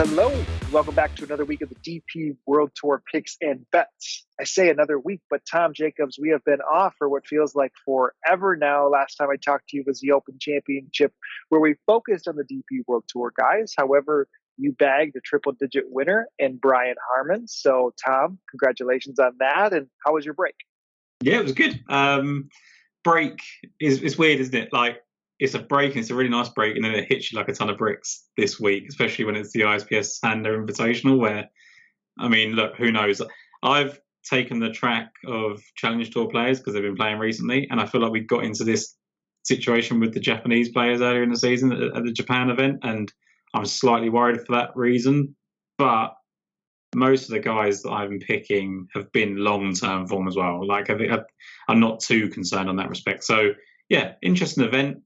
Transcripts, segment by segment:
Hello, welcome back to another week of the DP World Tour picks and bets. I say another week, but Tom Jacobs, we have been off for what feels like forever now. Last time I talked to you was the Open Championship, where we focused on the DP World Tour guys. However, you bagged a triple-digit winner in Brian Harman. So, Tom, congratulations on that. And how was your break? Yeah, it was good. Break is weird, isn't it? Like, it's a break, and it's a really nice break, and then it hits you like a ton of bricks this week, especially when it's the ISPS Handa Invitational, where, I mean, look, who knows? I've taken the track of Challenge Tour players because they've been playing recently, and I feel like we got into this situation with the Japanese players earlier in the season at the Japan event, and I'm slightly worried for that reason. But most of the guys that I've been picking have been long-term form as well. Like, I think I'm not too concerned on that respect. So, yeah, interesting event.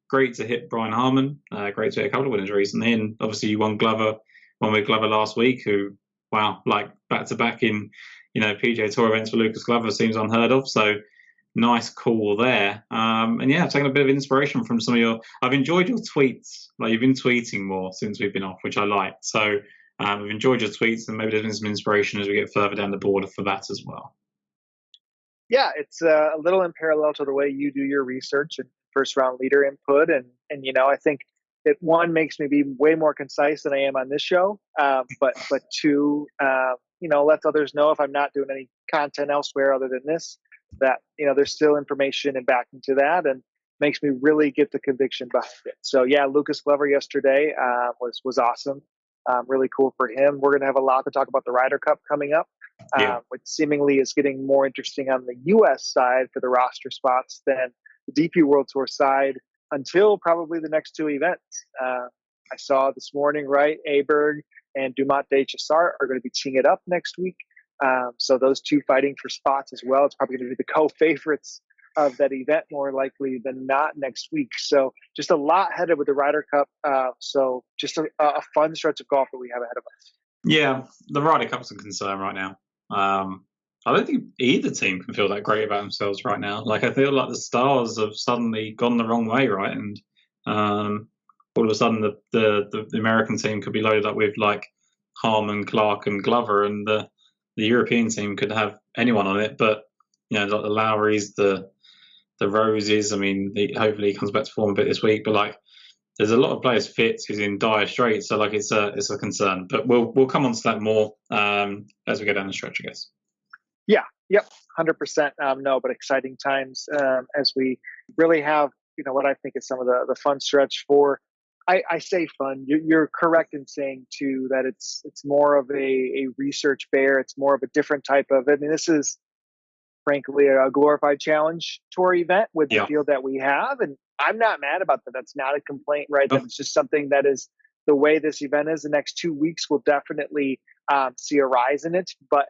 Great to hit Brian Harman. Great to hit a couple of winners recently. And obviously you won with Glover last week, who, wow, like back-to-back in, PGA Tour events for Lucas Glover seems unheard of. So nice call there. And yeah, I've taken a bit of inspiration from some of I've enjoyed your tweets. Like, you've been tweeting more since we've been off, which I like. So I've enjoyed your tweets, and maybe there's been some inspiration as we get further down the board for that as well. Yeah, it's a little in parallel to the way you do your research and first round leader input. And I think it, one, makes me be way more concise than I am on this show. But two, lets others know if I'm not doing any content elsewhere other than this, that, there's still information and backing to that, and makes me really get the conviction behind it. So yeah, Lucas Glover yesterday was awesome. Really cool for him. We're going to have a lot to talk about the Ryder Cup coming up. Which seemingly is getting more interesting on the U.S. side for the roster spots than the DP World Tour side until probably the next two events. I saw this morning, right, Aberg and Dumont de Chassart are going to be teeing it up next week. So those two fighting for spots as well. It's probably going to be the co-favorites of that event more likely than not next week. So just a lot headed with the Ryder Cup. So just a fun stretch of golf that we have ahead of us. Yeah, the Ryder Cup's a concern right now. I don't think either team can feel that great about themselves right now. Like, I feel like the stars have suddenly gone the wrong way, right? And all of a sudden the American team could be loaded up with like Harman, Clark, and Glover, and the European team could have anyone on it. But like the Lowrys, the Roses. I mean, hopefully he comes back to form a bit this week. But like, there's a lot of players fit who's in dire straits, so like it's a concern. But we'll come on to that more as we go down the stretch, I guess. Yeah, yep, 100%. No, but exciting times as we really have what I think is some of the fun stretch for. I say fun. You're correct in saying too that it's more of a research bear. It's more of a different type of. I mean, this is frankly a glorified challenge tour event with the field that we have, and I'm not mad about that. That's not a complaint, right? That's just something that is the way this event is. The next 2 weeks will definitely see a rise in it. But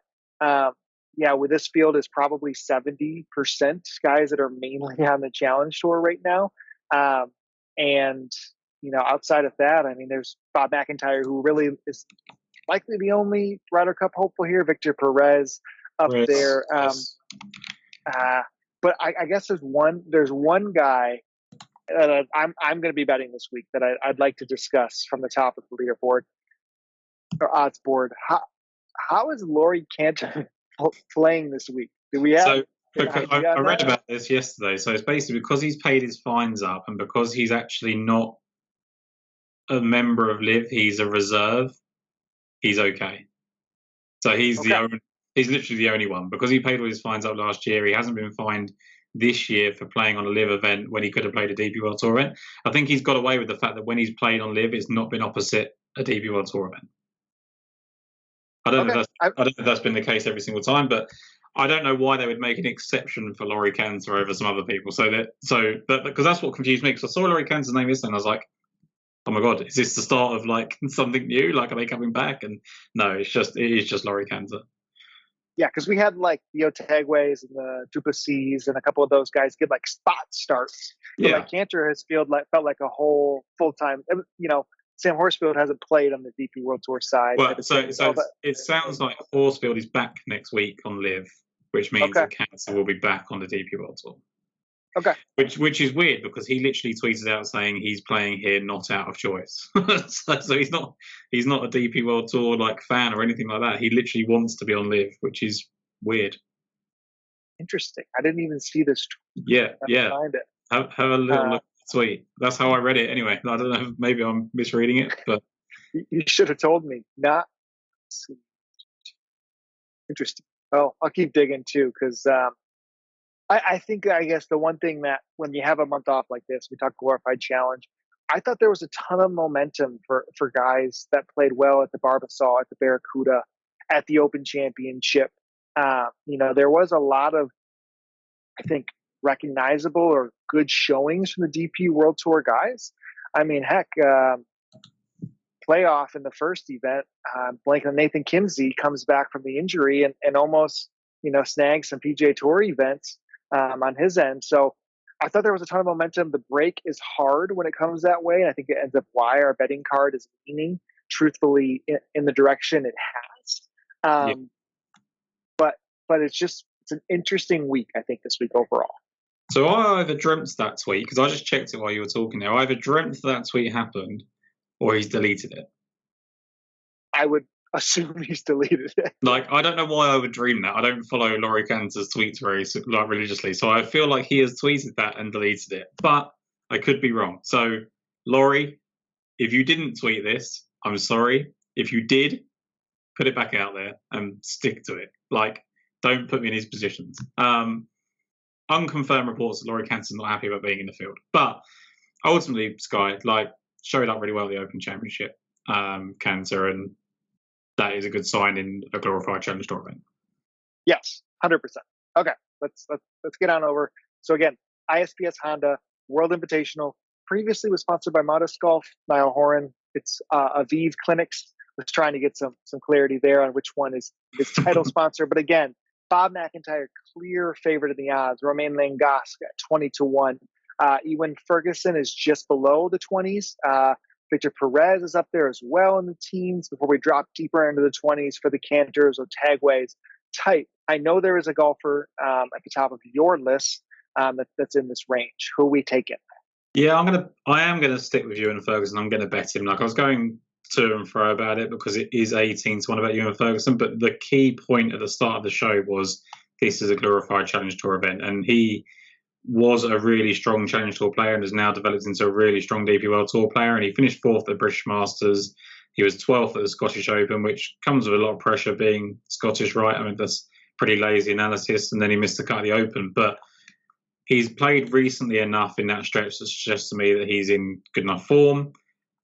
with this field is probably 70% guys that are mainly on the challenge tour right now. And, outside of that, I mean, there's Bob McIntyre, who really is likely the only Ryder Cup hopeful here. Victor Perez up there. But I guess there's one guy that I'm going to be betting this week that I'd like to discuss from the top of the leaderboard or odds board. How is Laurie Canter playing this week? Do we have? I read about this yesterday. So it's basically because he's paid his fines up, and because he's actually not a member of LIV, he's a reserve. He's okay. So he's literally the only one, because he paid all his fines up last year. He hasn't been fined this year for playing on a LIV event when he could have played a DP World Tour event. I think he's got away with the fact that when he's played on LIV, it's not been opposite a DP World Tour event. I don't know if that's been the case every single time, but I don't know why they would make an exception for Laurie Canter over some other people. Because that's what confused me. Because I saw Laurie Canter's name yesterday, and I was like, oh my God, is this the start of like something new? Like, are they coming back? And no, it is just Laurie Canter. Yeah, because we had like the Otaegways and the Duplessis and a couple of those guys get like spot starts. But like Canter has felt like a whole full time. Sam Horsfield hasn't played on the DP World Tour side. Well, it sounds like Horsfield is back next week on LIV, which means that Canter will be back on the DP World Tour. Okay. Which is weird because he literally tweeted out saying he's playing here not out of choice. So he's not a DP World Tour like fan or anything like that. He literally wants to be on Live, which is weird. Interesting. I didn't even see this. Yeah. Find it. Have a little look at the tweet. That's how I read it anyway. I don't know, maybe I'm misreading it, but you should have told me. Not interesting. Well, I'll keep digging too, because I guess the one thing that when you have a month off like this, we talk glorified challenge. I thought there was a ton of momentum for guys that played well at the Barbasol, at the Barracuda, at the Open Championship. There was a lot of, I think, recognizable or good showings from the DP World Tour guys. I mean, heck, playoff in the first event, blanking on Nathan Kimsey comes back from the injury and almost, snags some PGA Tour events on his end. So I thought there was a ton of momentum. The break is hard when it comes that way. And I think it ends up why our betting card is leaning truthfully in the direction it has. But it's an interesting week, I think, this week overall. So I either dreamt that tweet, because I just checked it while you were talking there. I either dreamt that tweet happened or he's deleted it. I would assume he's deleted it. Like, I don't know why I would dream that. I don't follow Laurie Canter's tweets very religiously, so I feel like he has tweeted that and deleted it. But I could be wrong. So, Laurie, if you didn't tweet this, I'm sorry. If you did, put it back out there and stick to it. Like, don't put me in his positions. Unconfirmed reports that Laurie Canter's not happy about being in the field. But ultimately, Sky, showed up really well at the Open Championship, Canter, and that is a good sign in a glorified Challenge Tour event. Yes, 100%. Okay, let's get on over. So again, ISPS Handa World Invitational previously was sponsored by Modest Golf. Niall Horan. It's Aviv Clinics. Was trying to get some clarity there on which one is title sponsor. But again, Bob McIntyre, clear favorite in the odds. Romain Langasque at 20-1. Ewan Ferguson is just below the 20s. Victor Perez is up there as well in the teens before we drop deeper into the 20s for the Canters or Tagways. Tight. I know there is a golfer at the top of your list that's in this range. Who are we taking? Yeah, I am gonna stick with Ewan Ferguson. I'm gonna bet him. Like, I was going to and fro about it because it is 18-1 about Ewan Ferguson, but the key point at the start of the show was this is a glorified Challenge Tour event, and he was a really strong Challenge Tour player and has now developed into a really strong DP World Tour player. And he finished 4th at the British Masters. He was 12th at the Scottish Open, which comes with a lot of pressure being Scottish, right? I mean, that's pretty lazy analysis. And then he missed the cut of the Open. But he's played recently enough in that stretch that suggests to me that he's in good enough form.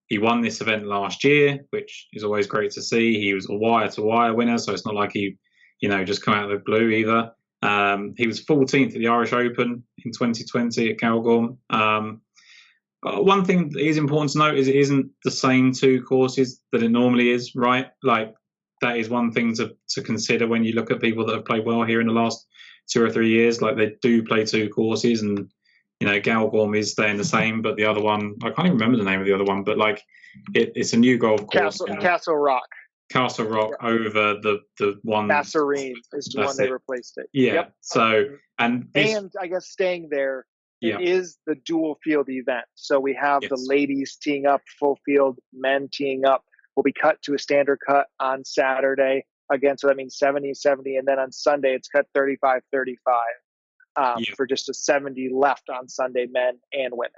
He won this event last year, which is always great to see. He was a wire-to-wire winner, so it's not like he, just come out of the blue either. He was 14th at the Irish Open in 2020 at Cairngorm. One thing that is important to note is it isn't the same two courses that it normally is, right? Like, that is one thing to consider when you look at people that have played well here in the last 2 or 3 years. Like, they do play two courses, and Cairngorm is staying the same, but the other one, I can't even remember the name of the other one, but it's a new golf course. Castle Rock. Castle Rock over the one. Masserine is the one they replaced it. Yeah. Yep. So and I guess staying there, it is the dual field event. So we have the ladies teeing up full field, men teeing up. Will be cut to a standard cut on Saturday again. So that means 70-70, and then on Sunday it's cut 35-35 for just a 70 left on Sunday, men and women.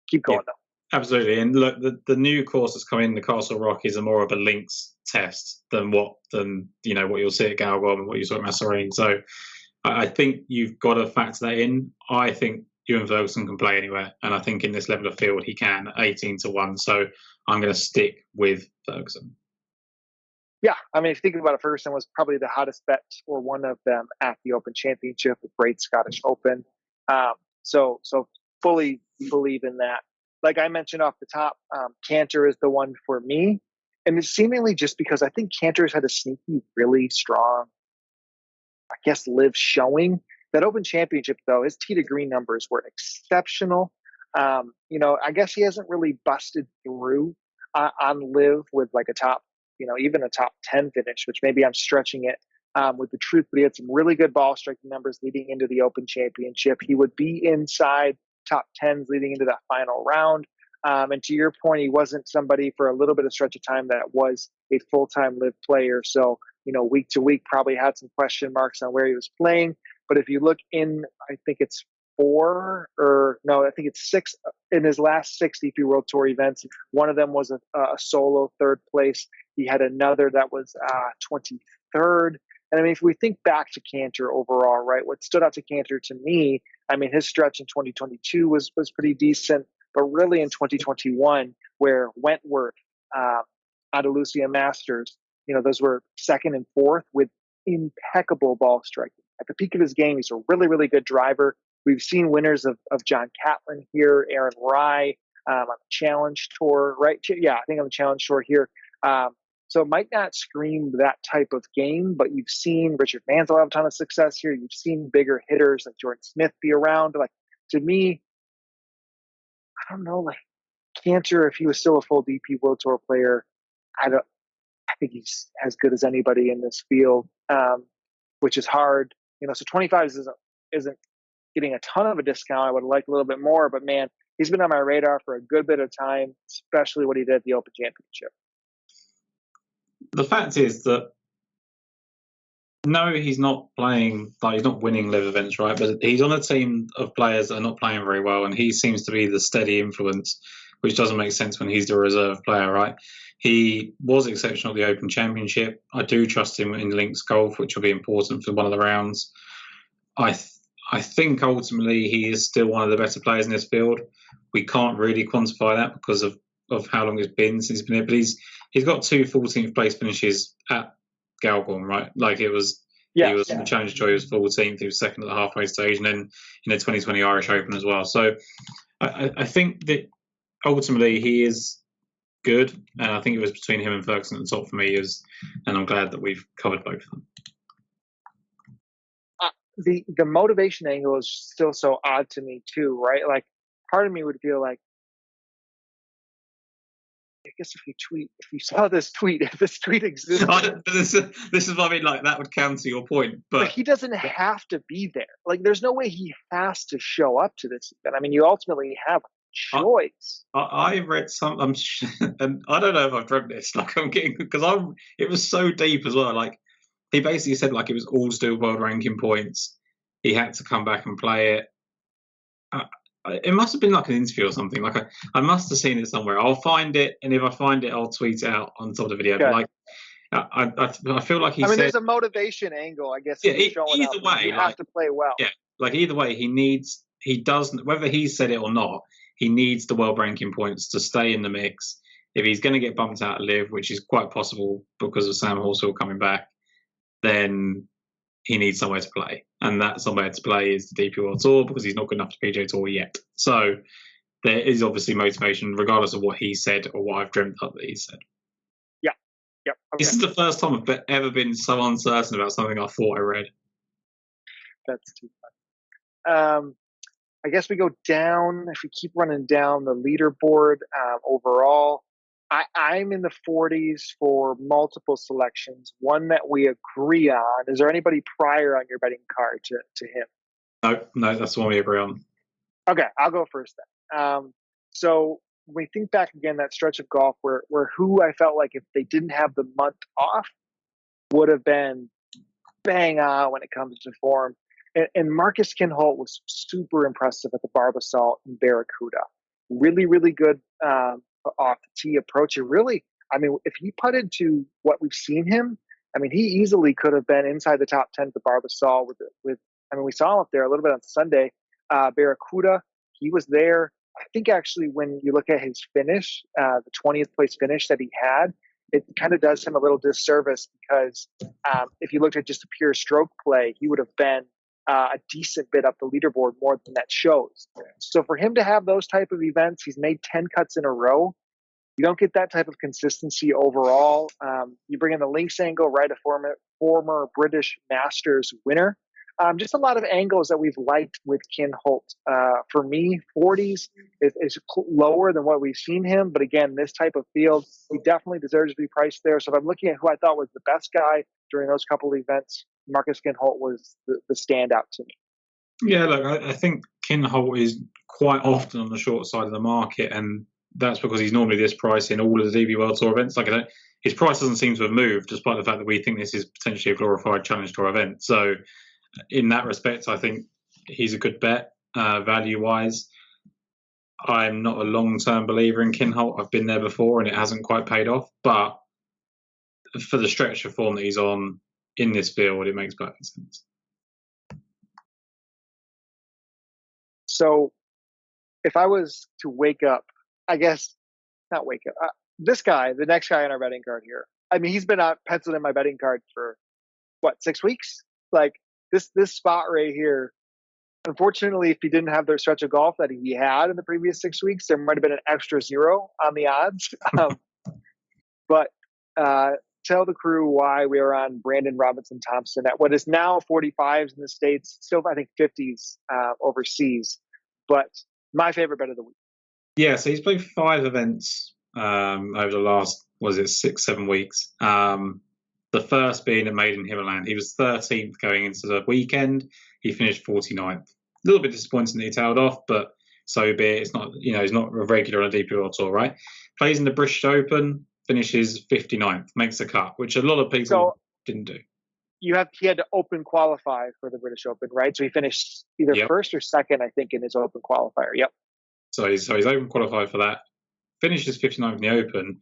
Keep going though. Absolutely, and look, the new course that's come in, the Castle Rock, is more of a links test than what you'll see at Cairngorm and what you saw at Masserine. So I think you've got to factor that in. I think Ewan Ferguson can play anywhere, and I think in this level of field he can, 18-1. So I'm going to stick with Ferguson. Yeah, I mean, if you think about it, Ferguson was probably the hottest bet or one of them at the Open Championship, the Great Scottish Open. So fully believe in that. Like I mentioned off the top, Canter is the one for me. And it's seemingly just because I think Canter's had a sneaky, really strong, I guess, live showing. That Open Championship, though, his tee to green numbers were exceptional. I guess he hasn't really busted through on live with like a top, even a top 10 finish, which maybe I'm stretching it with the truth, but he had some really good ball striking numbers leading into the Open Championship. He would be inside top 10s leading into that final round. And to your point, he wasn't somebody for a little bit of stretch of time that was a full-time live player. So, week to week probably had some question marks on where he was playing. But if you look in, I think it's six in his last 6 DP World Tour events. One of them was a solo third place. He had another that was 23rd. And I mean, if we think back to Canter overall, right, what stood out to Canter to me, I mean, his stretch in 2022 was pretty decent, but really in 2021, where Wentworth, Andalusia Masters, those were second and fourth with impeccable ball striking. At the peak of his game, he's a really, really good driver. We've seen winners of John Catlin here, Aaron Rye on the Challenge Tour, right? Yeah, I think on the Challenge Tour here. So it might not scream that type of game, but you've seen Richard Mansell have a ton of success here. You've seen bigger hitters like Jordan Smith be around. Like, to me, I don't know, like Canter, if he was still a full DP World Tour player, I think he's as good as anybody in this field, which is hard. So 25 isn't getting a ton of a discount. I would have liked a little bit more, but man, he's been on my radar for a good bit of time, especially what he did at the Open Championship. The fact is that no, he's not playing, like he's not winning live events, right? But he's on a team of players that are not playing very well, and he seems to be the steady influence, which doesn't make sense when he's the reserve player, right? He was exceptional at the Open Championship. I do trust him in links golf, which will be important for one of the rounds. I think ultimately he is still one of the better players in this field. We can't really quantify that because of how long it's been since he's been here, but he's got 2 14th place finishes at Galgorm, right? Like he was in the Challenge Tour, he was 14th, he was second at the halfway stage, and then in the 2020 Irish Open as well. So I think that ultimately he is good, and I think it was between him and Ferguson at the top for me, and I'm glad that we've covered both of them. The motivation angle is still so odd to me too, right? Like, part of me would feel like, I guess if you saw this tweet, if this tweet existed, this is what I mean. Like, that would counter your point, but he doesn't have to be there. Like, there's no way he has to show up to this event. I mean, you ultimately have a choice. I read some, and I don't know if I've dreamt this. Like, I'm getting, because it was so deep as well. Like, he basically said like it was all still world ranking points. He had to come back and play it. It must have been like an interview or something. Like I must have seen it somewhere. I'll find it, and if I find it, I'll tweet it out on top of the video. Okay. But like, I feel like said, there's a motivation angle, I guess. Yeah, either way, you have to play well. Yeah, like either way, he doesn't, whether he said it or not, he needs the world ranking points to stay in the mix. If he's going to get bumped out of live, which is quite possible because of Sam Horsfield coming back, then he needs somewhere to play, and that somewhere to play is the DP World Tour, because he's not good enough to PGA Tour yet. So there is obviously motivation, regardless of what he said or what I've dreamt up that he said. Yeah. Okay. This is the first time I've ever been so uncertain about something I thought I read. That's too fun. I guess we go down, if we keep running down the leaderboard overall. I'm in the 40s for multiple selections, one that we agree on. Is there anybody prior on your betting card to him? No, that's the one we agree on. Okay, I'll go first then. So when we think back again, that stretch of golf where who I felt like if they didn't have the month off would have been bang on when it comes to form. And Marcus Kinholt was super impressive at the Barbasol in Barracuda. Really, really good off the tee approach. And really, I mean, if he putted to what we've seen him, I mean, he easily could have been inside the top 10 at the Barbasol we saw him up there a little bit on Sunday. Barracuda, he was there. I think actually when you look at his finish, the 20th place finish that he had, it kind of does him a little disservice because if you looked at just a pure stroke play, he would have been a decent bit up the leaderboard more than that shows. So for him to have those type of events, he's made 10 cuts in a row. You don't get that type of consistency overall. You bring in the links angle, right? A former British Masters winner. Just a lot of angles that we've liked with Ken Holt. For me, 40s is lower than what we've seen him. But again, this type of field, he definitely deserves to be priced there. So if I'm looking at who I thought was the best guy during those couple of events, Marcus Ken Holt was the standout to me. Yeah, look, I think Ken Holt is quite often on the short side of the market, and that's because he's normally this price in all of the DP World Tour events. Like, his price doesn't seem to have moved, despite the fact that we think this is potentially a glorified Challenge Tour event. So, in that respect, I think he's a good bet, value-wise. I'm not a long-term believer in Ken Holt. I've been there before, and it hasn't quite paid off. But for the stretch of form that he's on in this field, it makes perfect sense. So if I was to wake up, I guess not wake up, this guy, the next guy on our betting card here, I mean, he's been penciled in my betting card for what, 6 weeks? Like this spot right here. Unfortunately, if he didn't have the stretch of golf that he had in the previous 6 weeks, there might have been an extra 0 on the odds. But tell the crew why we are on Brandon Robinson Thompson at what is now 45s in the States, still I think 50s overseas. But my favorite bet of the week. Yeah, so he's played 5 events over the last, 6-7 weeks. The first being at Maiden Himmerland. He was 13th going into the weekend. He finished 49th. A little bit disappointing that he tailed off, but so be it. It's not, he's not a regular on a DP World Tour, right? Plays in the British Open, finishes 59th, makes the cut, which a lot of people didn't do. He had to open qualify for the British Open, right? So he finished either first or second, I think, in his open qualifier. Yep. So he's open qualified for that. Finishes 59th in the Open.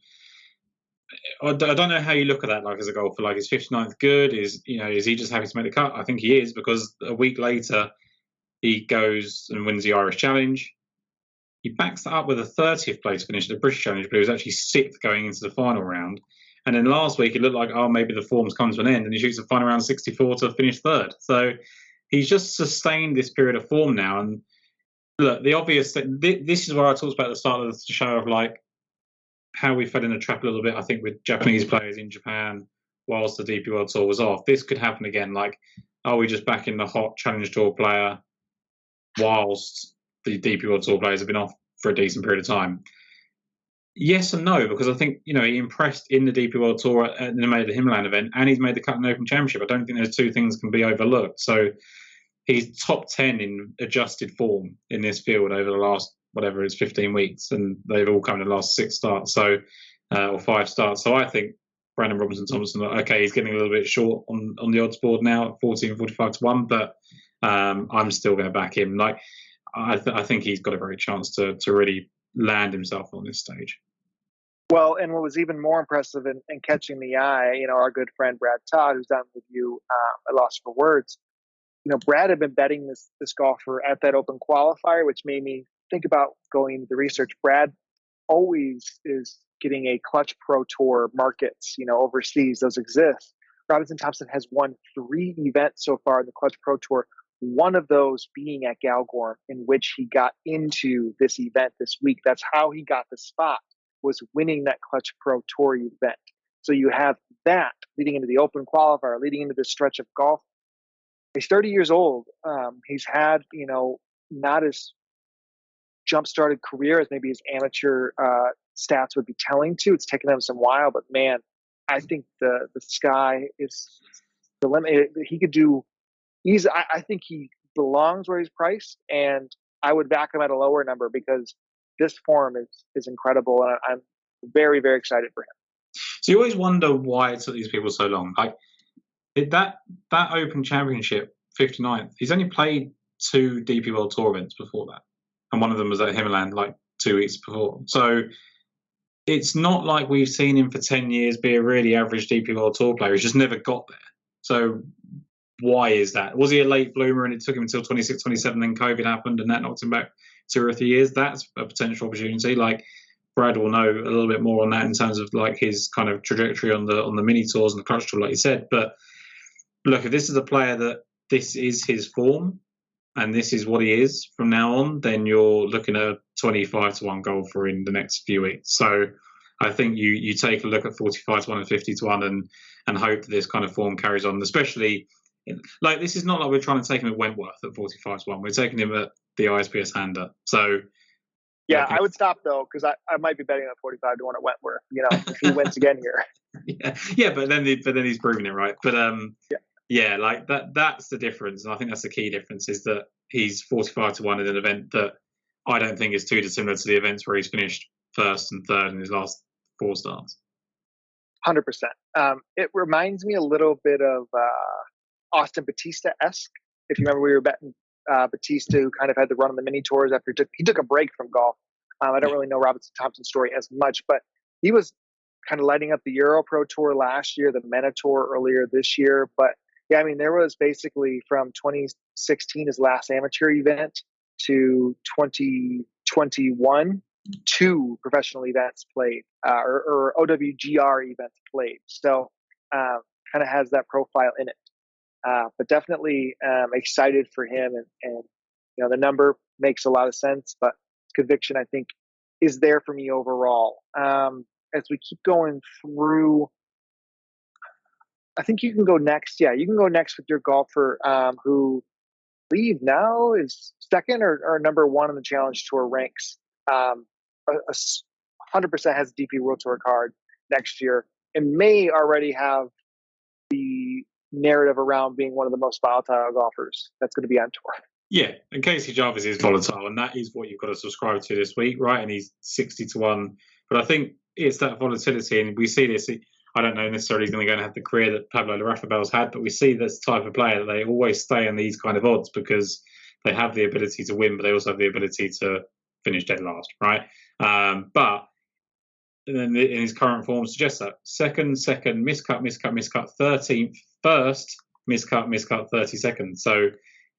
I don't know how you look at that, like, as a golfer. Like, is 59th good? Is he just happy to make the cut? I think he is, because a week later he goes and wins the Irish Challenge. He backs that up with a 30th place finish at the British Challenge, but he was actually 6th going into the final round. And then last week it looked like, maybe the form's come to an end, and he shoots the final round 64 to finish 3rd. So he's just sustained this period of form now. And look, the obvious thing, this is where I talked about at the start of the show of, like, how we fell in the trap a little bit, I think, with Japanese players in Japan whilst the DP World Tour was off. This could happen again. Like, are we just back in the hot Challenge Tour player whilst the DP World Tour players have been off for a decent period of time? Yes and no, because I think, he impressed in the DP World Tour at the Mayo Himmerland event, and he's made the cut in the Open Championship. I don't think those two things can be overlooked. So he's top 10 in adjusted form in this field over the last, whatever, it's 15 weeks, and they've all come in the last 6 starts, or 5 starts. So I think Brandon Robinson Thompson, okay, he's getting a little bit short on the odds board now at 45 to 1, but I'm still going to back him. Like, I think he's got a great chance to really land himself on this stage. Well, and what was even more impressive in catching the eye, our good friend Brad Todd, who's down with you, at Lost for Words, Brad had been betting this golfer at that open qualifier, which made me think about going into the research. Brad always is getting a Clutch Pro Tour markets, overseas. Those exist. Robinson Thompson has won 3 events so far in the Clutch Pro Tour, one of those being at Galgorm, in which he got into this event this week. That's how he got the spot, was winning that Clutch Pro Tour event. So you have that leading into the open qualifier, leading into this stretch of golf. He's 30 years old. He's had, not as jump-started career as maybe his amateur stats would be telling to. It's taken him some while, but man, I think the sky is the limit. He could do. I think he belongs where he's priced, and I would back him at a lower number because this form is incredible, and I'm very, very excited for him. So you always wonder why it took these people so long. Like, that Open Championship, 59th, he's only played 2 DP World Tour events before that, and one of them was at Himmerland like 2 weeks before. So it's not like we've seen him for 10 years be a really average DP World Tour player. He's just never got there. So why is that? Was he a late bloomer and it took him until 26, 27, then COVID happened and that knocked him back 2 or 3 years? That's a potential opportunity. Like, Brad will know a little bit more on that in terms of, like, his kind of trajectory on the mini tours and the Clutch Tour, like you said. But look, if this is a player that this is his form and this is what he is from now on, then you're looking at a 25 to 1 golfer in the next few weeks. So I think you take a look at 45 to 1 and 50 to 1 and hope that this kind of form carries on, especially Like, this is not like we're trying to take him at Wentworth at 45-1. We're taking him at the ISPS Handa. So yeah, I would stop though, because I might be betting at 45-1 at Wentworth. If he wins again here. yeah, but then he's proving it, right? But Yeah. yeah, like that's the difference, and I think that's the key difference is that he's 45-1 in an event that I don't think is too dissimilar to the events where he's finished first and third in his last 4 starts. 100%. It reminds me a little bit of Austin Batista-esque. If you remember, we were betting Batista, who kind of had the run on the mini tours after he took a break from golf. I don't really know Robinson Thompson's story as much, but he was kind of lighting up the Euro Pro Tour last year, the MENA Tour earlier this year. But yeah, I mean, there was basically from 2016, his last amateur event, to 2021, 2 professional events played, or OWGR events played. So kind of has that profile in it. But definitely excited for him, and the number makes a lot of sense, but conviction, I think, is there for me overall. As we keep going through, I think you can go next. Yeah, you can go next with your golfer who I believe now is second or number 1 on the Challenge Tour ranks. 100% has a DP World Tour card next year, and may already have the narrative around being one of the most volatile golfers that's going to be on tour. Yeah, and Casey Jarvis is volatile, and that is what you've got to subscribe to this week, right? And he's 60-1. But I think it's that volatility, and we see this. I don't know necessarily he's going to go and have the career that Pablo Larrafabel's had, but we see this type of player that they always stay in these kind of odds because they have the ability to win, but they also have the ability to finish dead last, right? But then in his current form suggests that second, miscut, 13th, first, miscut, 32nd. So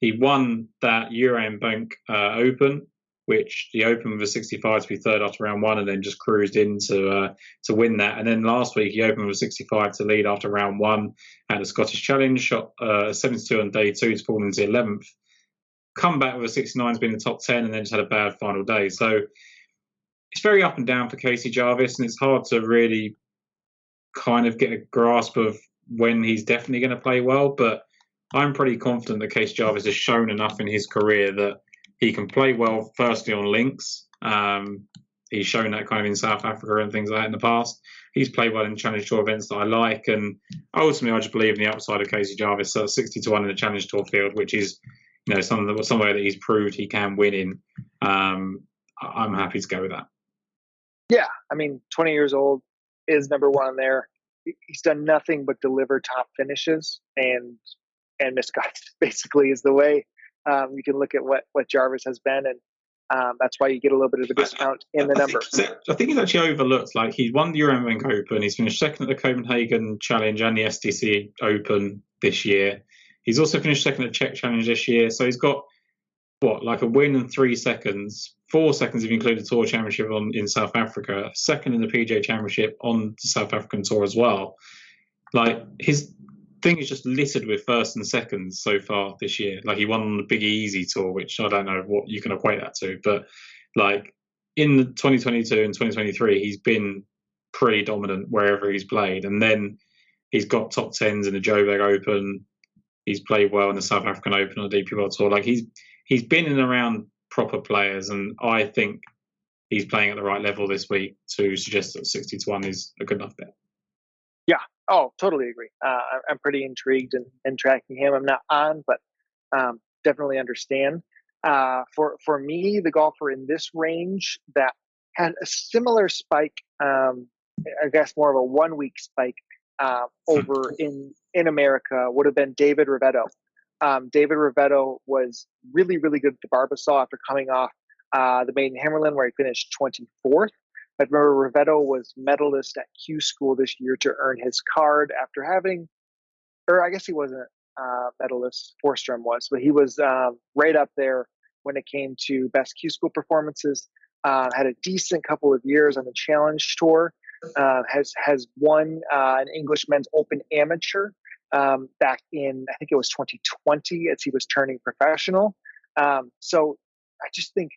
he won that Euro Bank Open, which the Open was 65 to be third after round 1, and then just cruised in to win that. And then last week he opened with 65 to lead after round 1 at the Scottish Challenge, shot 72 on day 2 to fall into 11th. Come back with a 69 to be in the top 10, and then just had a bad final day. So it's very up and down for Casey Jarvis, and it's hard to really kind of get a grasp of when he's definitely going to play well. But I'm pretty confident that Casey Jarvis has shown enough in his career that he can play well, firstly on links. He's shown that kind of in South Africa and things like that in the past. He's played well in Challenge Tour events that I like, and ultimately I just believe in the upside of Casey Jarvis. So 60-1 in the Challenge Tour field, which is somewhere that he's proved he can win in. I'm happy to go with that. Yeah, I mean, 20 years old, is number 1 there. He's done nothing but deliver top finishes and miscuts, basically, is the way you can look at what Jarvis has been, and that's why you get a little bit of a discount in the number. I think he's actually overlooked. Like, he's won the Euro Bank Open, he's finished second at the Copenhagen Challenge and the STC Open this year. He's also finished second at Czech Challenge this year, so he's got like a win and 3 seconds, 4 seconds if you include the Tour Championship in South Africa, second in the PGA Championship on the South African Tour as well. Like, his thing is just littered with first and seconds so far this year. Like, he won on the Big Easy Tour, which I don't know what you can equate that to, but like in the 2022 and 2023, he's been pretty dominant wherever he's played, and then he's got top 10s in the Joburg Open. He's played well in the South African Open on the DP World Tour. Like, he's been in and around proper players, and I think he's playing at the right level this week to suggest that 60-1 is a good enough bet. Yeah. Oh, totally agree. I'm pretty intrigued and tracking him. I'm not on, but definitely understand. For me, the golfer in this range that had a similar spike, I guess more of a 1-week spike over in America, would have been David Rivetto. David Rivetto was really, really good at the Barbasol after coming off the Maiden Hammerlin, where he finished 24th. I remember Rivetto was medalist at Q School this year to earn his card after having, or I guess he wasn't medalist, Forstrom was, but he was right up there when it came to best Q School performances. Had a decent couple of years on the Challenge Tour. Has won an English Men's Open Amateur back in, I think it was 2020, as he was turning professional. So I just think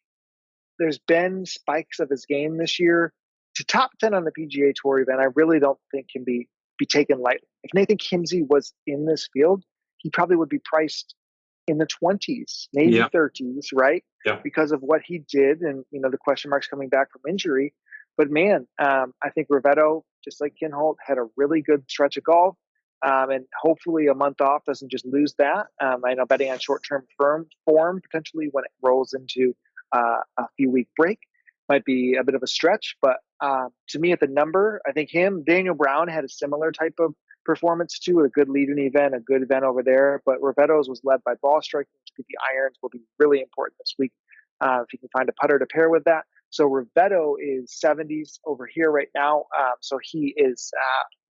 there's been spikes of his game this year. To top 10 on the PGA Tour event, I really don't think can be taken lightly. If Nathan Kimsey was in this field, he probably would be priced in the 20s, maybe 30s, right? Yeah. Because of what he did, and the question marks coming back from injury. But man, I think Rivetto, just like Kinholt, had a really good stretch of golf, and hopefully a month off doesn't just lose that. I know betting on short-term form potentially when it rolls into a few-week break might be a bit of a stretch, but to me at the number, I think Daniel Brown had a similar type of performance too, a good lead in the event, a good event over there, but Rivetto's was led by ball striking. I think the irons will be really important this week if you can find a putter to pair with that. So Rivetto is 70s over here right now, so he is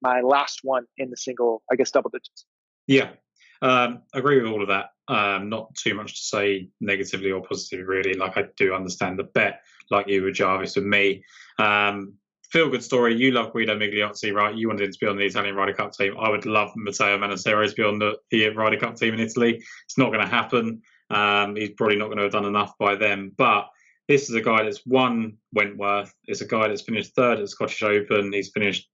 my last one in the single, I guess, double digits. Yeah, agree with all of that. Not too much to say negatively or positively, really. Like, I do understand the bet, like you with Jarvis and me. Feel good story. You love Guido Migliozzi, right? You wanted him to be on the Italian Ryder Cup team. I would love Matteo Manassero to be on the Ryder Cup team in Italy. It's not going to happen. He's probably not going to have done enough by then. But this is a guy that's won Wentworth. It's a guy that's finished third at the Scottish Open. He's finished,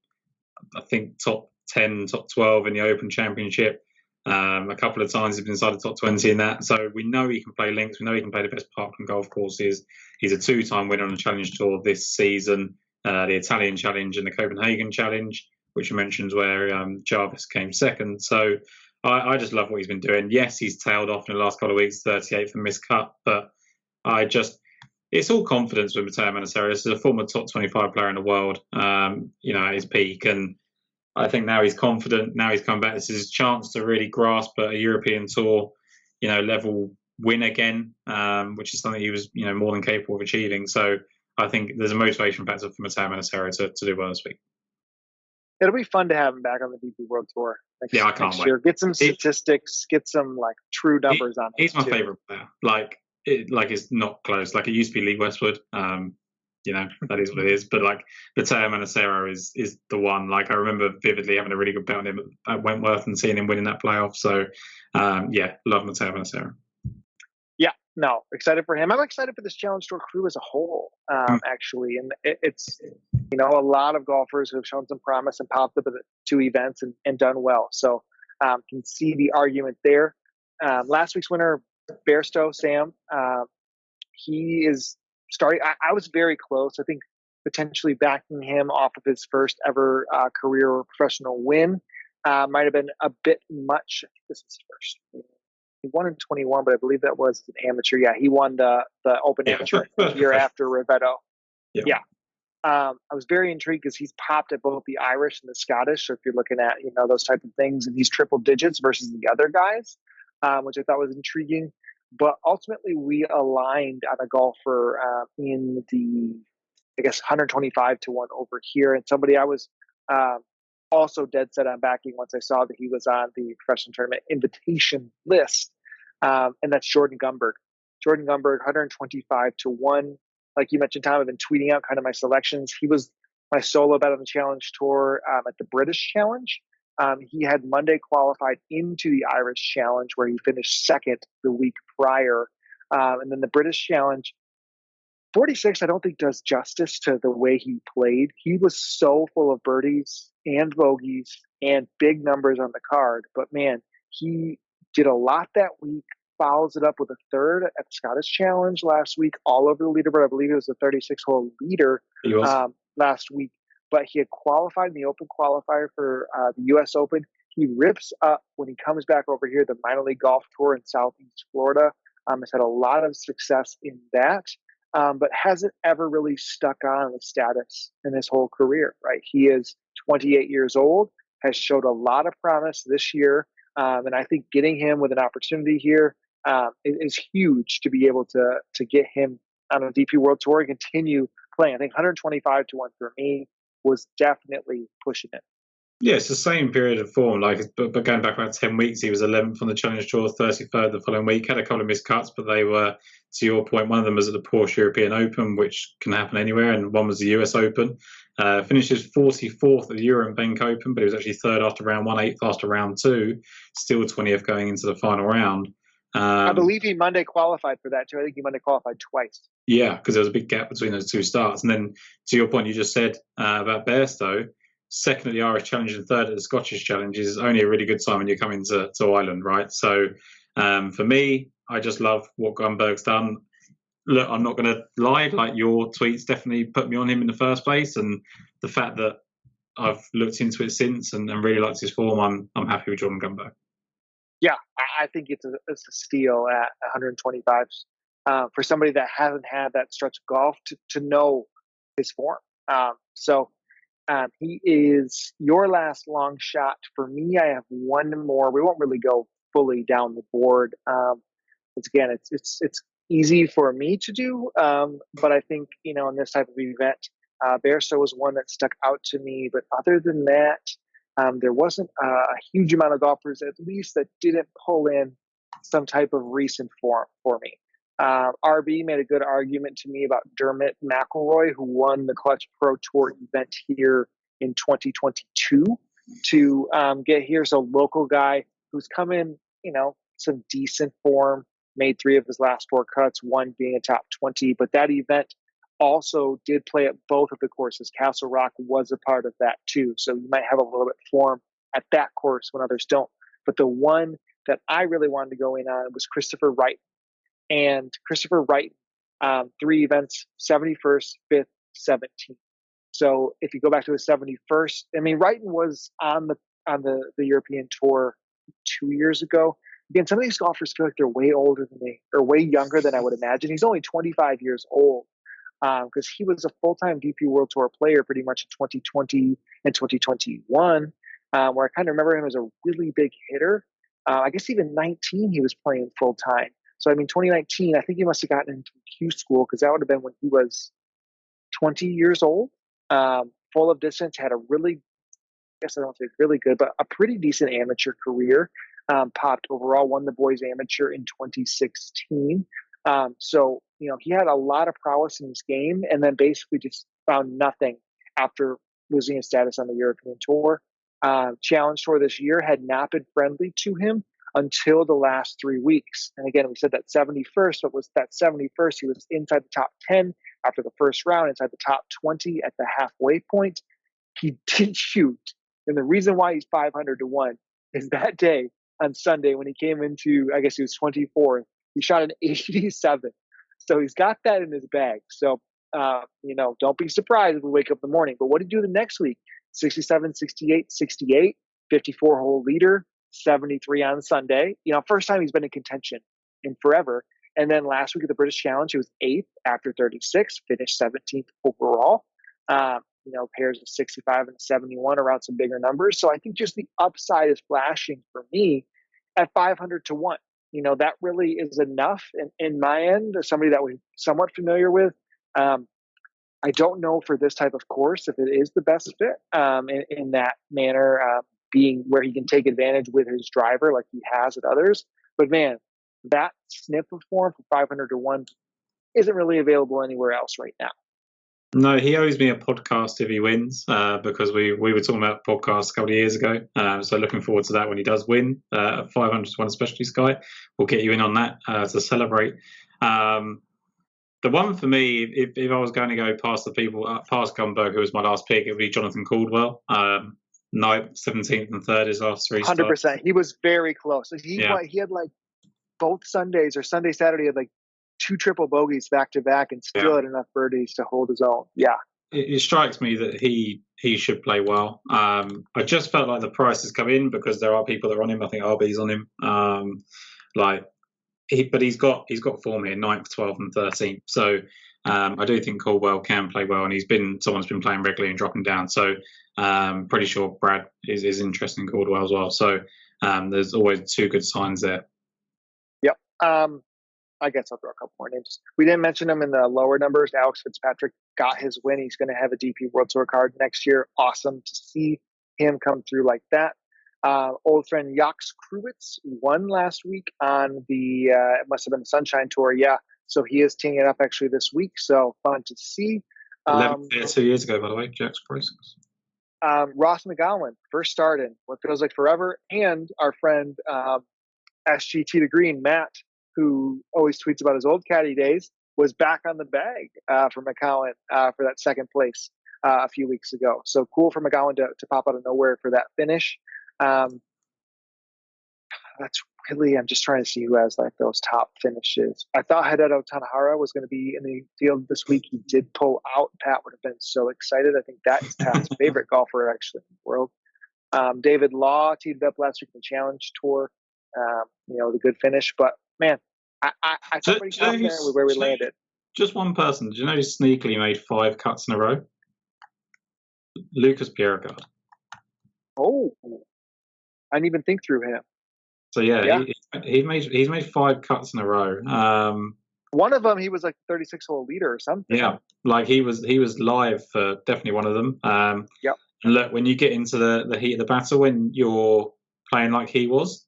I think, top 10, top 12 in the Open Championship. A couple of times he's been inside the top 20 in that. So we know he can play links. We know he can play the best Parkland golf courses. He's a two-time winner on the Challenge Tour this season, the Italian Challenge and the Copenhagen Challenge, which you mentioned where Jarvis came second. So I just love what he's been doing. Yes, he's tailed off in the last couple of weeks, 38th and miscut, but it's all confidence with Matteo Manassero. This is a former top 25 player in the world, at his peak. And I think now he's confident. Now he's come back. This is his chance to really grasp a European Tour, level win again, which is something he was, more than capable of achieving. So I think there's a motivation factor for Matteo Manassero to do well this week. It'll be fun to have him back on the DP World Tour I can't wait. Year. Get some statistics, get some true numbers on him. He's my favorite player. It's not close. Like, it used to be Lee Westwood. That is what it is. But Matteo Manassero is the one. Like, I remember vividly having a really good bet on him at Wentworth and seeing him winning that playoff. So, love Matteo Manassero. Yeah, no, excited for him. I'm excited for this Challenge Tour crew as a whole, actually. And it's, a lot of golfers who have shown some promise and popped up at the two events and done well. So, can see the argument there. Last week's winner, Bairstow, Sam, he is starting. I was very close. I think potentially backing him off of his first ever career professional win might have been a bit much. I think this is his first. He won in 21, but I believe that was an amateur. Yeah, he won the Open Amateur the year after Rivetto. Yeah. I was very intrigued because he's popped at both the Irish and the Scottish. So if you're looking at those type of things, and he's triple digits versus the other guys, which I thought was intriguing. But ultimately, we aligned on a golfer in the, 125 to 1 over here. And somebody I was also dead set on backing once I saw that he was on the professional tournament invitation list. And that's Jordan Gumberg. Jordan Gumberg, 125 to 1. Like you mentioned, Tom, I've been tweeting out kind of my selections. He was my solo bet on the Challenge Tour at the British Challenge. He had Monday qualified into the Irish Challenge, where he finished second the week prior. And then the British Challenge, 46, I don't think does justice to the way he played. He was so full of birdies and bogeys and big numbers on the card. But man, he did a lot that week, follows it up with a third at the Scottish Challenge last week, all over the leaderboard. I believe it was a 36-hole leader last week. But he had qualified in the Open qualifier for the U.S. Open. He rips up when he comes back over here, the minor league golf tour in Southeast Florida. Has had a lot of success in that, but hasn't ever really stuck on with status in his whole career, right? He is 28 years old, has showed a lot of promise this year. And I think getting him with an opportunity here is huge to be able to get him on a DP World Tour and continue playing. I think 125 to 1 for me was definitely pushing it. Yeah, it's the same period of form. But going back about 10 weeks, he was 11th on the Challenge Tour, 33rd the following week. Had a couple of missed cuts, but they were, to your point, one of them was at the Porsche European Open, which can happen anywhere, and one was the US Open. Finishes 44th at the Euro Bank Open, but he was actually third after round 1, 8th after round 2, still 20th going into the final round. I believe he Monday qualified for that too. I think he Monday qualified twice. Yeah, because there was a big gap between those two starts. And then, to your point, you just said about Bairstow, second at the Irish Challenge and third at the Scottish Challenge is only a really good time when you're coming to Ireland, right? So for me, I just love what Gunberg's done. Look, I'm not going to lie, like your tweets definitely put me on him in the first place, and the fact that I've looked into it since and really liked his form, I'm happy with Jordan Gunberg. Yeah, I think it's a steal at 125 for somebody that hasn't had that stretch of golf to know his form. He is your last long shot. For me, I have one more. We won't really go fully down the board. It's easy for me to do, but I think in this type of event, Bairstow was one that stuck out to me. But other than that, there wasn't a huge amount of golfers, at least, that didn't pull in some type of recent form for me. RB made a good argument to me about Dermot McIlroy, who won the Clutch Pro Tour event here in 2022 to get here. So local guy who's come in, some decent form, made 3 of his last 4 cuts, 1 being a top 20. But that event also did play at both of the courses. Castle Rock was a part of that too. So you might have a little bit of form at that course when others don't. But the one that I really wanted to go in on was Christopher Wright. And Christopher Wright, 3 events, 71st, 5th, 17th. So if you go back to the 71st, I mean, Wrighton was on the European Tour 2 years ago. Again, some of these golfers feel like they're way older than me, or way younger than I would imagine. He's only 25 years old because he was a full-time DP World Tour player pretty much in 2020 and 2021, where I kind of remember him as a really big hitter. I guess even 19 he was playing full-time. So, I mean, 2019, I think he must have gotten into Q school because that would have been when he was 20 years old, full of distance, had a really, I guess I don't say really good, but a pretty decent amateur career. Popped overall, won the boys amateur in 2016. So, he had a lot of prowess in his game and then basically just found nothing after losing his status on the European Tour. Challenge Tour this year had not been friendly to him until the last 3 weeks. And again, we said that 71st, but was that 71st, he was inside the top 10 after the first round, inside the top 20 at the halfway point. He did shoot. And the reason why he's 500 to 1 is that day on Sunday when he came into, I guess he was 24th, he shot an 87. So he's got that in his bag. So, don't be surprised if we wake up in the morning. But what did he do the next week? 67, 68, 68, 54-hole leader, 73 on Sunday. First time he's been in contention in forever. And then last week at the British Challenge, he was 8th after 36, finished 17th overall. Pairs of 65 and 71 around some bigger numbers. So I think just the upside is flashing for me at 500 to 1. That really is enough in my end, as somebody that we're somewhat familiar with. I don't know for this type of course if it is the best fit in that manner, being where he can take advantage with his driver like he has at others. But man, that snip of form for 500 to 1 isn't really available anywhere else right now. No, he owes me a podcast if he wins, because we were talking about podcasts a couple of years ago. So looking forward to that when he does win at 500 to 1, especially Sky. We'll get you in on that to celebrate. The one for me, if I was going to go past the people, past Gunberg, who was my last pick, it would be Jonathan Caldwell. 9th, 17th, and 3rd his last 3 starts. 100%. He was very close. He had like both Sundays or Sunday, Saturday, had like 2 triple bogeys back to back and still had enough birdies to hold his own. Yeah. It strikes me that he should play well. I just felt like the price has come in because there are people that are on him. I think RB's on him. But he's got form here, 9th, 12th, and 13th. So I do think Caldwell can play well, and someone's been playing regularly and dropping down. So pretty sure Brad is interested in Caldwell as well. So there's always 2 good signs there. Yep. I guess I'll throw a couple more names. We didn't mention him in the lower numbers. Alex Fitzpatrick got his win. He's going to have a DP World Tour card next year. Awesome to see him come through like that. Old friend Jax Kruwitz won last week on the, it must have been the Sunshine Tour. Yeah. So he is teeing it up actually this week. So fun to see. 2 years ago, by the way, Jax Kruwitz. Ross McGowan, first start in what feels like forever. And our friend SGT to Green, Matt, who always tweets about his old caddy days, was back on the bag for McCowan for that second place. a few weeks ago. So cool for McGowan to pop out of nowhere for that finish. That's really, I'm just trying to see who has like those top finishes. I thought Hideto Tanahara was going to be in the field this week. He did pull out. Pat would have been so excited. I think that's Pat's favorite golfer actually in the world. David Law teed up last week in the Challenge Tour. The good finish. But man, I felt pretty confident with where we landed. Just one person. Do you know who sneakily made 5 cuts in a row? Lucas Bjerregaard. Oh, I didn't even think through him. So yeah. He's made 5 cuts in a row. One of them, he was like 36-hole leader or something. Yeah, like he was live for definitely one of them. Yep. And look, when you get into the heat of the battle, when you're playing like he was,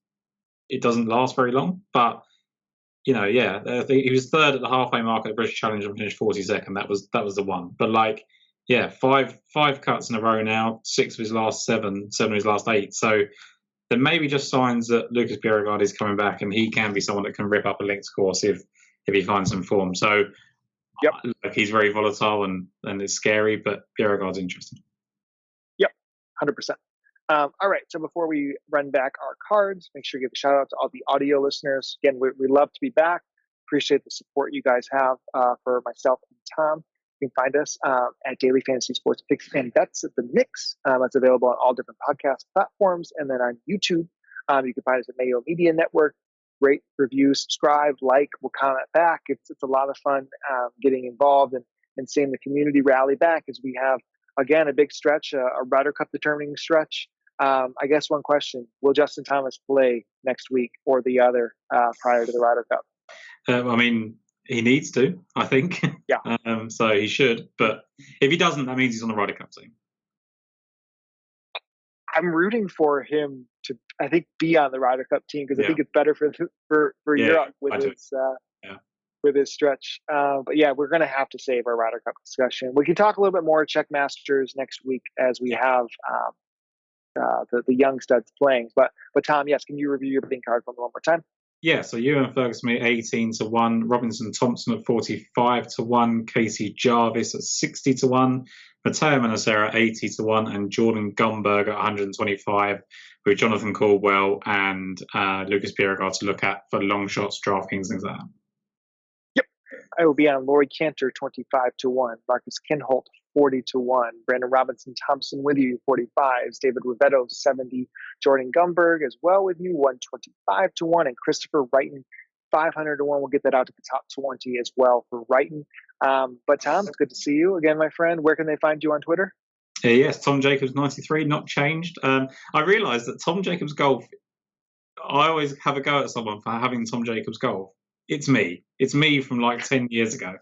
it doesn't last very long. But he was third at the halfway mark at the British Challenge and finished 42nd. That was the one. But like, yeah, five cuts in a row now, 6 of his last 7 of his last 8. So there may be just signs that Lucas Bjerregaard is coming back, and he can be someone that can rip up a links course if he finds some form. So yep, look, he's very volatile and it's scary, but Bjerregaard's interesting. Yep, 100%. All right, so before we run back our cards, make sure you give a shout out to all the audio listeners. Again, we love to be back. Appreciate the support you guys have for myself and Tom. You can find us at Daily Fantasy Sports Picks and Bets at The Mix. That's available on all different podcast platforms. And then on YouTube, you can find us at Mayo Media Network. Rate, review, subscribe, like. We'll comment back. It's a lot of fun getting involved and seeing the community rally back as we have, again, a big stretch, a Ryder Cup determining stretch. I guess one question, will Justin Thomas play next week or the other prior to the Ryder Cup? I mean, he needs to, I think. Yeah. So he should. But if he doesn't, that means he's on the Ryder Cup team. I'm rooting for him to, I think, be on the Ryder Cup team because I think it's better for Europe with his stretch. But yeah, we're going to have to save our Ryder Cup discussion. We can talk a little bit more Czech Masters next week as we have the young studs playing. But Tom, yes, can you review your betting card for me one more time? Yeah, so Ewan Ferguson made 18-1, Robinson Thompson at 45-1, Casey Jarvis at 60-1, Matteo Manacera 80-1, and Jordan Gumberg at 125, with Jonathan Caldwell and Lucas Bjerregaard to look at for long shots, DraftKings, things like that. Yep, I will be on Laurie Canter 25-1, Marcus Kinholt 40-1, Brandon Robinson Thompson with you 45s, David Rivetto 70, Jordan Gumberg as well with you 125-1, and Christopher Wrighton 500-1. We'll get that out to the top 20 as well for Wrighton. But Tom, it's good to see you again, my friend. Where can they find you on Twitter? Yes, Tom Jacobs 93, not changed. I realised that Tom Jacobs Golf, I always have a go at someone for having Tom Jacobs Golf. It's me from like 10 years ago.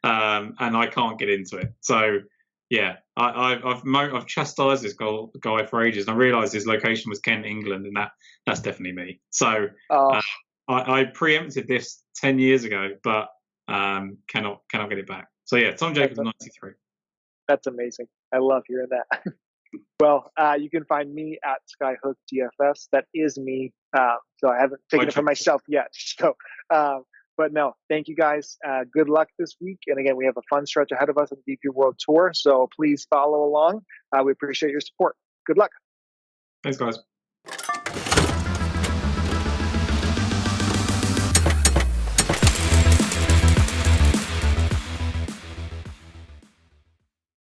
And I can't get into it. So yeah, I've chastised this guy for ages, and I realised his location was Kent, England, and that's definitely me. So I preempted this 10 years ago, but cannot get it back. So yeah, Tom Jacobs 93. That's amazing. I love hearing that. Well, you can find me at Skyhook DFS. That is me. So I haven't taken it for myself yet. So. But no, thank you guys. Good luck this week. And again, we have a fun stretch ahead of us on the DP World Tour. So please follow along. We appreciate your support. Good luck. Thanks, guys.